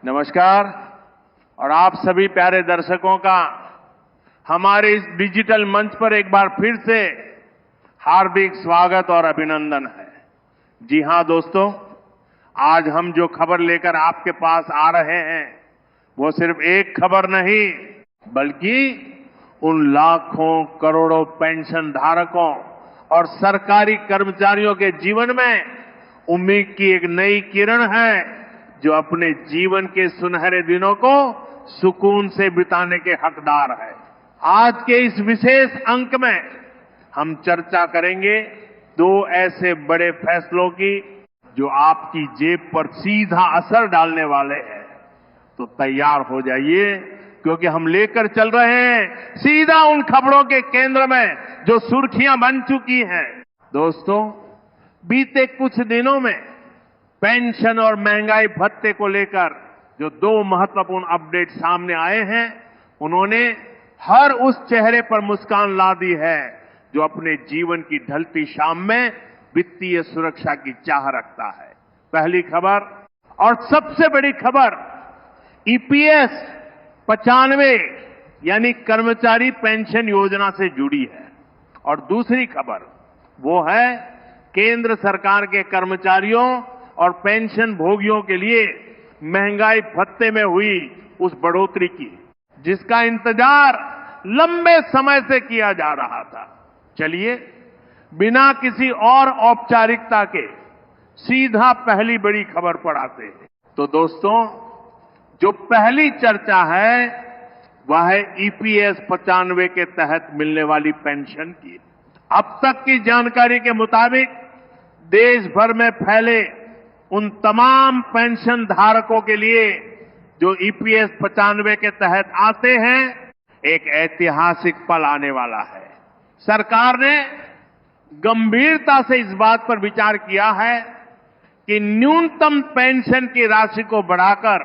नमस्कार। और आप सभी प्यारे दर्शकों का हमारे इस डिजिटल मंच पर एक बार फिर से हार्दिक स्वागत और अभिनंदन है। जी हां दोस्तों, आज हम जो खबर लेकर आपके पास आ रहे हैं वो सिर्फ एक खबर नहीं, बल्कि उन लाखों करोड़ों पेंशन धारकों और सरकारी कर्मचारियों के जीवन में उम्मीद की एक नई किरण है, जो अपने जीवन के सुनहरे दिनों को सुकून से बिताने के हकदार है। आज के इस विशेष अंक में हम चर्चा करेंगे दो ऐसे बड़े फैसलों की जो आपकी जेब पर सीधा असर डालने वाले हैं। तो तैयार हो जाइए, क्योंकि हम लेकर चल रहे हैं सीधा उन खबरों के केंद्र में जो सुर्खियां बन चुकी हैं। दोस्तों, बीते कुछ दिनों में पेंशन और महंगाई भत्ते को लेकर जो दो महत्वपूर्ण अपडेट सामने आए हैं, उन्होंने हर उस चेहरे पर मुस्कान ला दी है जो अपने जीवन की ढलती शाम में वित्तीय सुरक्षा की चाह रखता है। पहली खबर और सबसे बड़ी खबर ईपीएस 95 यानी कर्मचारी पेंशन योजना से जुड़ी है। और दूसरी खबर वो है केंद्र सरकार के कर्मचारियों और पेंशन भोगियों के लिए महंगाई भत्ते में हुई उस बढ़ोतरी की, जिसका इंतजार लंबे समय से किया जा रहा था। चलिए, बिना किसी और औपचारिकता के सीधा पहली बड़ी खबर पर आते हैं। तो दोस्तों, जो पहली चर्चा है वह है ईपीएस 95 के तहत मिलने वाली पेंशन की। अब तक की जानकारी के मुताबिक देश भर में फैले उन तमाम पेंशन धारकों के लिए जो ईपीएस 95 के तहत आते हैं, एक ऐतिहासिक पल आने वाला है। सरकार ने गंभीरता से इस बात पर विचार किया है कि न्यूनतम पेंशन की राशि को बढ़ाकर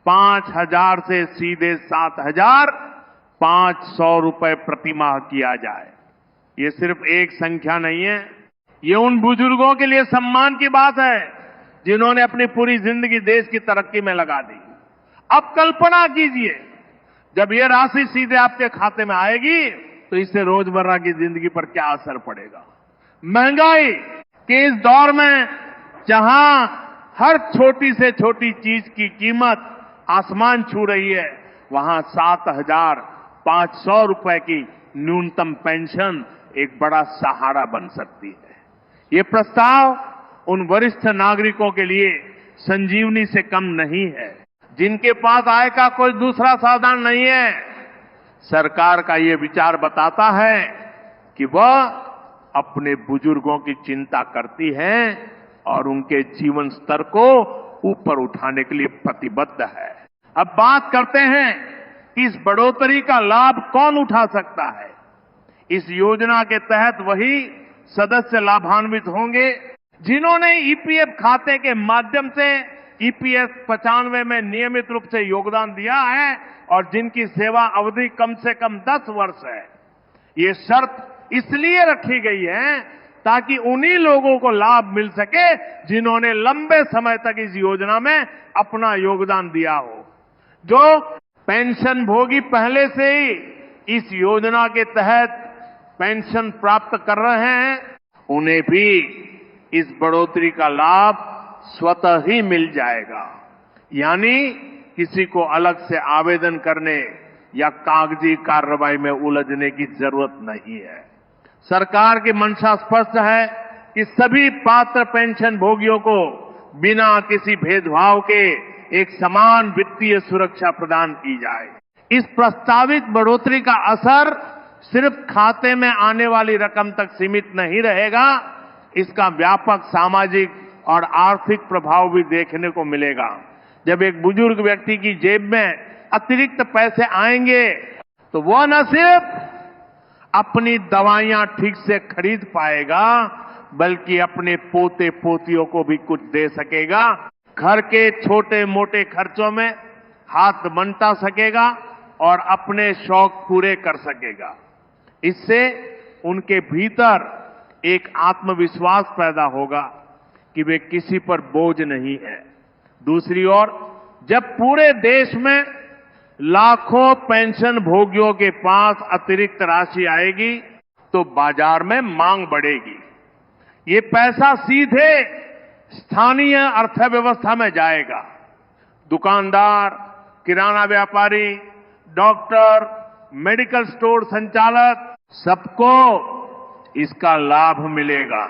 5,000 से सीधे 7,500 रुपए प्रतिमाह किया जाए। ये सिर्फ एक संख्या नहीं है, ये उन बुजुर्गों के लिए सम्मान की बात है जिन्होंने अपनी पूरी जिंदगी देश की तरक्की में लगा दी। अब कल्पना कीजिए, जब ये राशि सीधे आपके खाते में आएगी तो इससे रोजमर्रा की जिंदगी पर क्या असर पड़ेगा। महंगाई के इस दौर में जहां हर छोटी से छोटी चीज की कीमत आसमान छू रही है, वहां 7,500 रुपए की न्यूनतम पेंशन एक बड़ा सहारा बन सकती है। ये प्रस्ताव उन वरिष्ठ नागरिकों के लिए संजीवनी से कम नहीं है जिनके पास आय का कोई दूसरा साधन नहीं है। सरकार का ये विचार बताता है कि वह अपने बुजुर्गों की चिंता करती है और उनके जीवन स्तर को ऊपर उठाने के लिए प्रतिबद्ध है। अब बात करते हैं कि इस बढ़ोतरी का लाभ कौन उठा सकता है। इस योजना के तहत वही सदस्य लाभान्वित होंगे जिन्होंने ईपीएफ खाते के माध्यम से ईपीएस 95 में नियमित रूप से योगदान दिया है और जिनकी सेवा अवधि कम से कम 10 वर्ष है। ये शर्त इसलिए रखी गई है ताकि उन्हीं लोगों को लाभ मिल सके जिन्होंने लंबे समय तक इस योजना में अपना योगदान दिया हो। जो पेंशन भोगी पहले से ही इस योजना के तहत पेंशन प्राप्त कर रहे हैं, उन्हें भी इस बढ़ोतरी का लाभ स्वतः ही मिल जाएगा। यानी किसी को अलग से आवेदन करने या कागजी कार्रवाई में उलझने की जरूरत नहीं है। सरकार की मंशा स्पष्ट है कि सभी पात्र पेंशन भोगियों को बिना किसी भेदभाव के एक समान वित्तीय सुरक्षा प्रदान की जाए। इस प्रस्तावित बढ़ोतरी का असर सिर्फ खाते में आने वाली रकम तक सीमित नहीं रहेगा, इसका व्यापक सामाजिक और आर्थिक प्रभाव भी देखने को मिलेगा। जब एक बुजुर्ग व्यक्ति की जेब में अतिरिक्त पैसे आएंगे तो वह न सिर्फ अपनी दवाइयां ठीक से खरीद पाएगा, बल्कि अपने पोते पोतियों को भी कुछ दे सकेगा। घर के छोटे मोटे खर्चों में हाथ बंटा सकेगा और अपने शौक पूरे कर सकेगा। इससे उनके भीतर एक आत्मविश्वास पैदा होगा कि वे किसी पर बोझ नहीं है। दूसरी ओर जब पूरे देश में लाखों पेंशन भोगियों के पास अतिरिक्त राशि आएगी तो बाजार में मांग बढ़ेगी। ये पैसा सीधे स्थानीय अर्थव्यवस्था में जाएगा। दुकानदार, किराना व्यापारी, डॉक्टर, मेडिकल स्टोर संचालक, सबको इसका लाभ मिलेगा।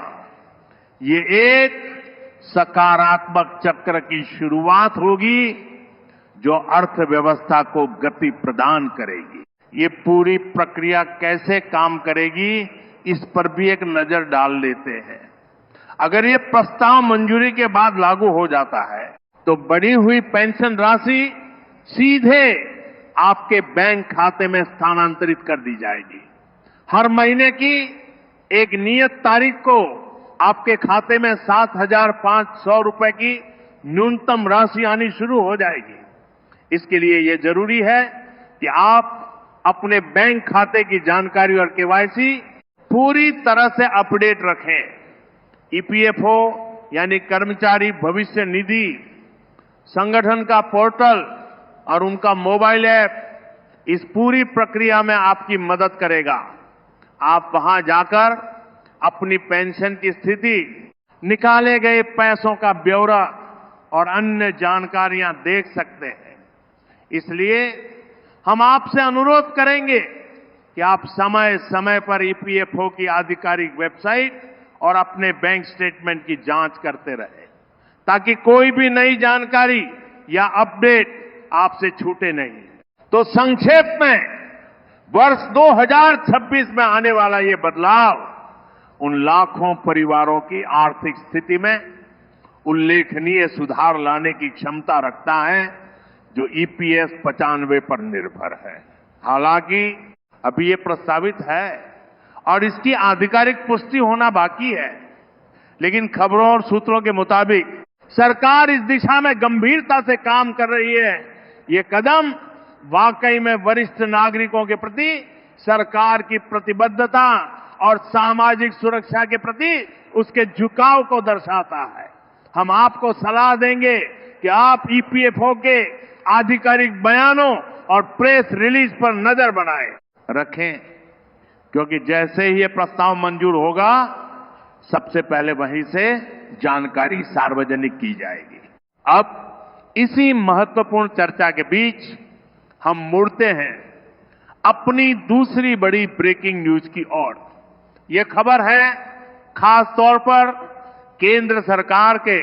ये एक सकारात्मक चक्र की शुरुआत होगी जो अर्थव्यवस्था को गति प्रदान करेगी। ये पूरी प्रक्रिया कैसे काम करेगी, इस पर भी एक नजर डाल लेते हैं। अगर ये प्रस्ताव मंजूरी के बाद लागू हो जाता है तो बढ़ी हुई पेंशन राशि सीधे आपके बैंक खाते में स्थानांतरित कर दी जाएगी। हर महीने की एक नियत तारीख को आपके खाते में 7,500 रुपए की न्यूनतम राशि आनी शुरू हो जाएगी। इसके लिए यह जरूरी है कि आप अपने बैंक खाते की जानकारी और केवाईसी पूरी तरह से अपडेट रखें। ईपीएफओ यानी कर्मचारी भविष्य निधि संगठन का पोर्टल और उनका मोबाइल ऐप इस पूरी प्रक्रिया में आपकी मदद करेगा। आप वहां जाकर अपनी पेंशन की स्थिति, निकाले गए पैसों का ब्यौरा और अन्य जानकारियां देख सकते हैं। इसलिए हम आपसे अनुरोध करेंगे कि आप समय समय पर ईपीएफओ की आधिकारिक वेबसाइट और अपने बैंक स्टेटमेंट की जांच करते रहें ताकि कोई भी नई जानकारी या अपडेट आपसे छूटे नहीं। तो संक्षेप में वर्ष 2026 में आने वाला ये बदलाव उन लाखों परिवारों की आर्थिक स्थिति में उल्लेखनीय सुधार लाने की क्षमता रखता है जो ईपीएस 95 पर निर्भर है। हालांकि अभी ये प्रस्तावित है और इसकी आधिकारिक पुष्टि होना बाकी है, लेकिन खबरों और सूत्रों के मुताबिक सरकार इस दिशा में गंभीरता से काम कर रही है। ये कदम वाकई में वरिष्ठ नागरिकों के प्रति सरकार की प्रतिबद्धता और सामाजिक सुरक्षा के प्रति उसके झुकाव को दर्शाता है। हम आपको सलाह देंगे कि आप ईपीएफओ के आधिकारिक बयानों और प्रेस रिलीज पर नजर बनाए रखें, क्योंकि जैसे ही ये प्रस्ताव मंजूर होगा सबसे पहले वहीं से जानकारी सार्वजनिक की जाएगी। अब इसी महत्वपूर्ण चर्चा के बीच हम मुड़ते हैं अपनी दूसरी बड़ी ब्रेकिंग न्यूज की ओर। यह खबर है खास तौर पर केंद्र सरकार के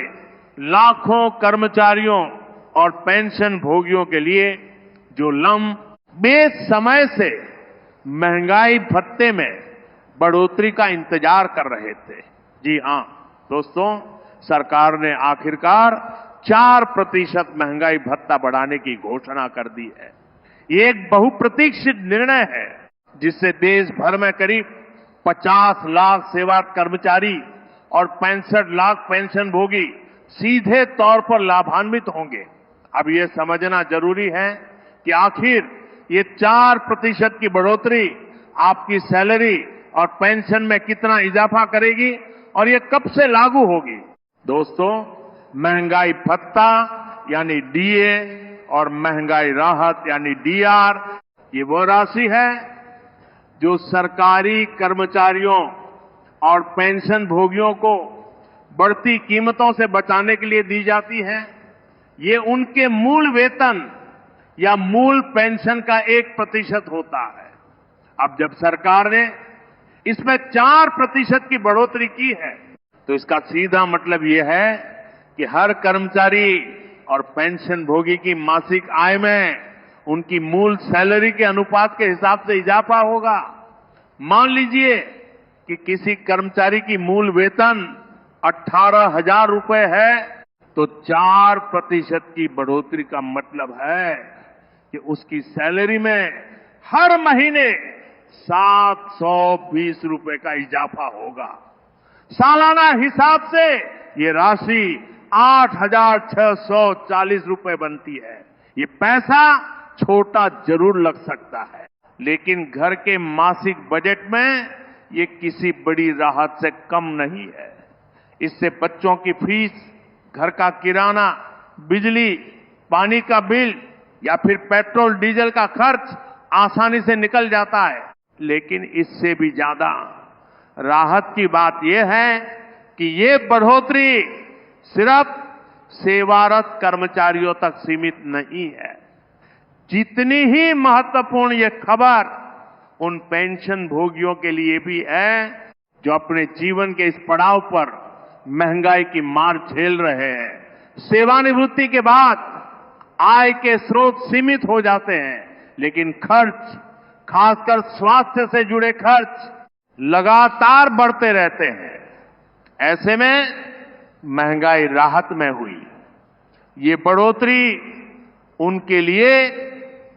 लाखों कर्मचारियों और पेंशन भोगियों के लिए जो लंबे समय से महंगाई भत्ते में बढ़ोतरी का इंतजार कर रहे थे। जी हां दोस्तों, सरकार ने आखिरकार 4% महंगाई भत्ता बढ़ाने की घोषणा कर दी है। ये एक बहुप्रतीक्षित निर्णय है जिससे देश भर में करीब 50 लाख सेवारत कर्मचारी और 65 लाख पेंशन भोगी सीधे तौर पर लाभान्वित होंगे। अब ये समझना जरूरी है कि आखिर ये 4% की बढ़ोतरी आपकी सैलरी और पेंशन में कितना इजाफा करेगी और ये कब से लागू होगी। दोस्तों, महंगाई भत्ता यानी डीए और महंगाई राहत यानी डीआर, ये वो राशि है जो सरकारी कर्मचारियों और पेंशन भोगियों को बढ़ती कीमतों से बचाने के लिए दी जाती है। ये उनके मूल वेतन या मूल पेंशन का 1% होता है। अब जब सरकार ने इसमें 4% की बढ़ोतरी की है तो इसका सीधा मतलब यह है कि हर कर्मचारी और पेंशन भोगी की मासिक आय में उनकी मूल सैलरी के अनुपात के हिसाब से इजाफा होगा। मान लीजिए कि किसी कर्मचारी की मूल वेतन 18,000 रुपए है तो 4% की बढ़ोतरी का मतलब है कि उसकी सैलरी में हर महीने 720 रुपए का इजाफा होगा। सालाना हिसाब से ये राशि 8,640 रुपए बनती है। ये पैसा छोटा जरूर लग सकता है, लेकिन घर के मासिक बजट में ये किसी बड़ी राहत से कम नहीं है। इससे बच्चों की फीस, घर का किराना, बिजली, पानी का बिल या फिर पेट्रोल डीजल का खर्च आसानी से निकल जाता है। लेकिन इससे भी ज्यादा राहत की बात यह है कि ये बढ़ोतरी सिर्फ सेवारत कर्मचारियों तक सीमित नहीं है। जितनी ही महत्वपूर्ण ये खबर उन पेंशन भोगियों के लिए भी है जो अपने जीवन के इस पड़ाव पर महंगाई की मार झेल रहे हैं। सेवानिवृत्ति के बाद आय के स्रोत सीमित हो जाते हैं, लेकिन खर्च, खासकर स्वास्थ्य से जुड़े खर्च लगातार बढ़ते रहते हैं। ऐसे में महंगाई राहत में हुई ये बढ़ोतरी उनके लिए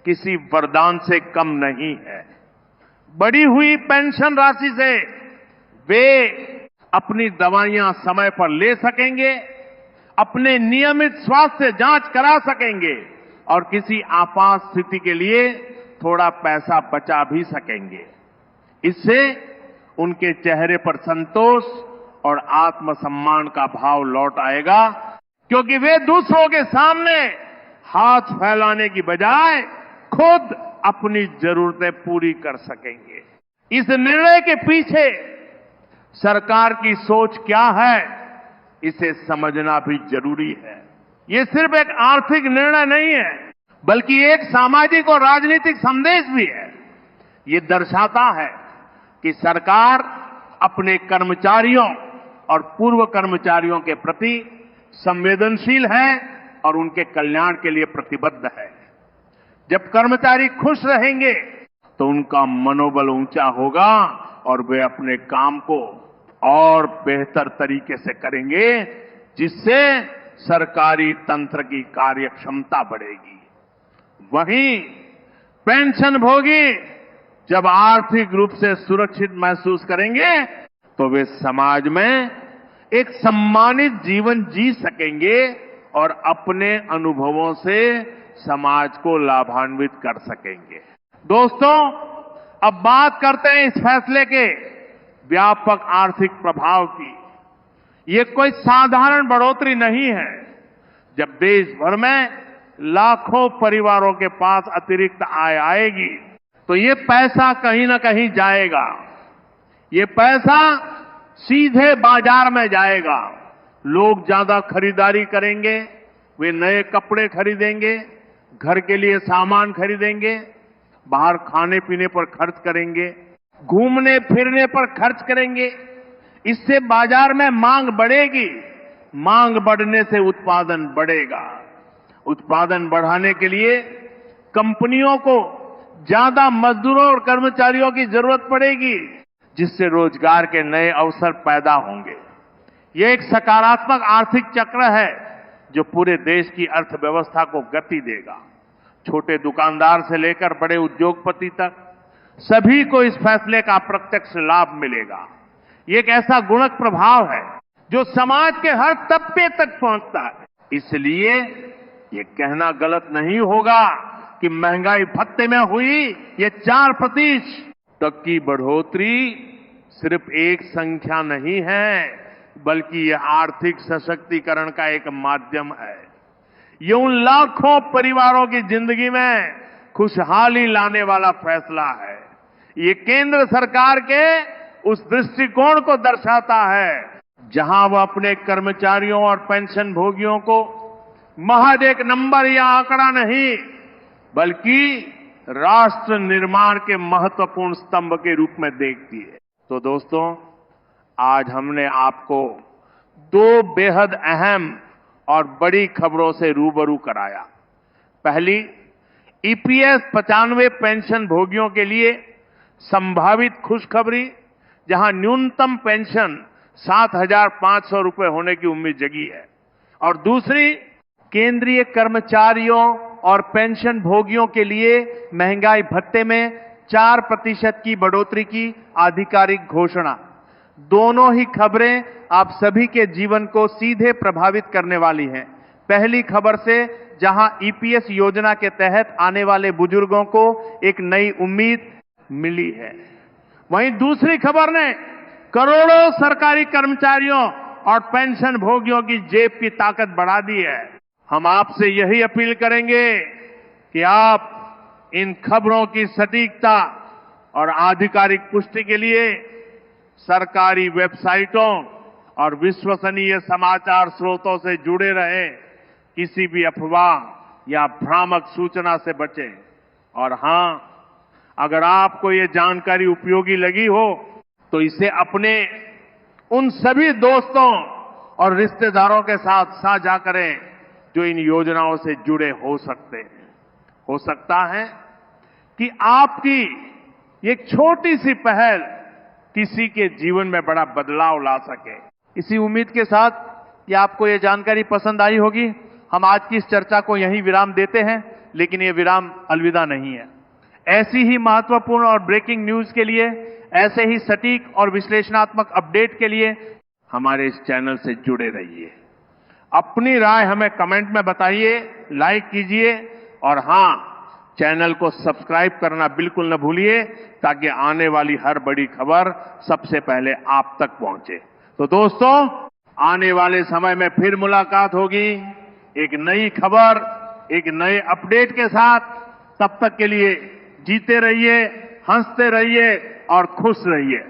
किसी वरदान से कम नहीं है। बढ़ी हुई पेंशन राशि से वे अपनी दवाइयां समय पर ले सकेंगे, अपने नियमित स्वास्थ्य जांच करा सकेंगे और किसी आपात स्थिति के लिए थोड़ा पैसा बचा भी सकेंगे। इससे उनके चेहरे पर संतोष और आत्मसम्मान का भाव लौट आएगा, क्योंकि वे दूसरों के सामने हाथ फैलाने की बजाय खुद अपनी जरूरतें पूरी कर सकेंगे। इस निर्णय के पीछे सरकार की सोच क्या है, इसे समझना भी जरूरी है। ये सिर्फ एक आर्थिक निर्णय नहीं है, बल्कि एक सामाजिक और राजनीतिक संदेश भी है। ये दर्शाता है कि सरकार अपने कर्मचारियों और पूर्व कर्मचारियों के प्रति संवेदनशील है और उनके कल्याण के लिए प्रतिबद्ध है। जब कर्मचारी खुश रहेंगे तो उनका मनोबल ऊंचा होगा और वे अपने काम को और बेहतर तरीके से करेंगे, जिससे सरकारी तंत्र की कार्यक्षमता बढ़ेगी। वहीं पेंशनभोगी जब आर्थिक रूप से सुरक्षित महसूस करेंगे तो वे समाज में एक सम्मानित जीवन जी सकेंगे और अपने अनुभवों से समाज को लाभान्वित कर सकेंगे। दोस्तों, अब बात करते हैं इस फैसले के व्यापक आर्थिक प्रभाव की। ये कोई साधारण बढ़ोतरी नहीं है। जब देश भर में लाखों परिवारों के पास अतिरिक्त आय आएगी तो ये पैसा कहीं ना कहीं जाएगा। ये पैसा सीधे बाजार में जाएगा। लोग ज्यादा खरीदारी करेंगे, वे नए कपड़े खरीदेंगे, घर के लिए सामान खरीदेंगे, बाहर खाने पीने पर खर्च करेंगे, घूमने फिरने पर खर्च करेंगे। इससे बाजार में मांग बढ़ेगी। मांग बढ़ने से उत्पादन बढ़ेगा। उत्पादन बढ़ाने के लिए कंपनियों को ज्यादा मजदूरों और कर्मचारियों की जरूरत पड़ेगी, जिससे रोजगार के नए अवसर पैदा होंगे। यह एक सकारात्मक आर्थिक चक्र है जो पूरे देश की अर्थव्यवस्था को गति देगा। छोटे दुकानदार से लेकर बड़े उद्योगपति तक सभी को इस फैसले का प्रत्यक्ष लाभ मिलेगा। ये एक ऐसा गुणक प्रभाव है जो समाज के हर तबके तक पहुंचता है। इसलिए ये कहना गलत नहीं होगा कि महंगाई भत्ते में हुई ये 4% तक की बढ़ोतरी सिर्फ एक संख्या नहीं है, बल्कि यह आर्थिक सशक्तिकरण का एक माध्यम है। ये उन लाखों परिवारों की जिंदगी में खुशहाली लाने वाला फैसला है। ये केंद्र सरकार के उस दृष्टिकोण को दर्शाता है जहां वह अपने कर्मचारियों और पेंशन भोगियों को महज एक नंबर या आंकड़ा नहीं, बल्कि राष्ट्र निर्माण के महत्वपूर्ण स्तंभ के रूप में देखती है। तो दोस्तों, आज हमने आपको 2 बेहद अहम और बड़ी खबरों से रूबरू कराया। पहली, ईपीएस 95 पेंशन भोगियों के लिए संभावित खुशखबरी, जहां न्यूनतम पेंशन 7,500 रुपए होने की उम्मीद जगी है। और दूसरी, केंद्रीय कर्मचारियों और पेंशन भोगियों के लिए महंगाई भत्ते में 4% की बढ़ोतरी की आधिकारिक घोषणा। दोनों ही खबरें आप सभी के जीवन को सीधे प्रभावित करने वाली हैं। पहली खबर से जहां ईपीएस योजना के तहत आने वाले बुजुर्गों को एक नई उम्मीद मिली है, वहीं दूसरी खबर ने करोड़ों सरकारी कर्मचारियों और पेंशन भोगियों की जेब की ताकत बढ़ा दी है। हम आपसे यही अपील करेंगे कि आप इन खबरों की सटीकता और आधिकारिक पुष्टि के लिए सरकारी वेबसाइटों और विश्वसनीय समाचार स्रोतों से जुड़े रहें, किसी भी अफवाह या भ्रामक सूचना से बचें। और हां, अगर आपको ये जानकारी उपयोगी लगी हो तो इसे अपने उन सभी दोस्तों और रिश्तेदारों के साथ साझा करें जो इन योजनाओं से जुड़े हो सकते हैं। हो सकता है कि आपकी एक छोटी सी पहल किसी के जीवन में बड़ा बदलाव ला सके। इसी उम्मीद के साथ कि आपको ये जानकारी पसंद आई होगी, हम आज की इस चर्चा को यहीं विराम देते हैं, लेकिन ये विराम अलविदा नहीं है। ऐसी ही महत्वपूर्ण और ब्रेकिंग न्यूज के लिए, ऐसे ही सटीक और विश्लेषणात्मक अपडेट के लिए हमारे इस चैनल से जुड़े रहिए। अपनी राय हमें कमेंट में बताइए, लाइक कीजिए और हां, चैनल को सब्सक्राइब करना बिल्कुल न भूलिए ताकि आने वाली हर बड़ी खबर सबसे पहले आप तक पहुंचे। तो दोस्तों, आने वाले समय में फिर मुलाकात होगी एक नई खबर, एक नए अपडेट के साथ। तब तक के लिए जीते रहिए, हंसते रहिए और खुश रहिए।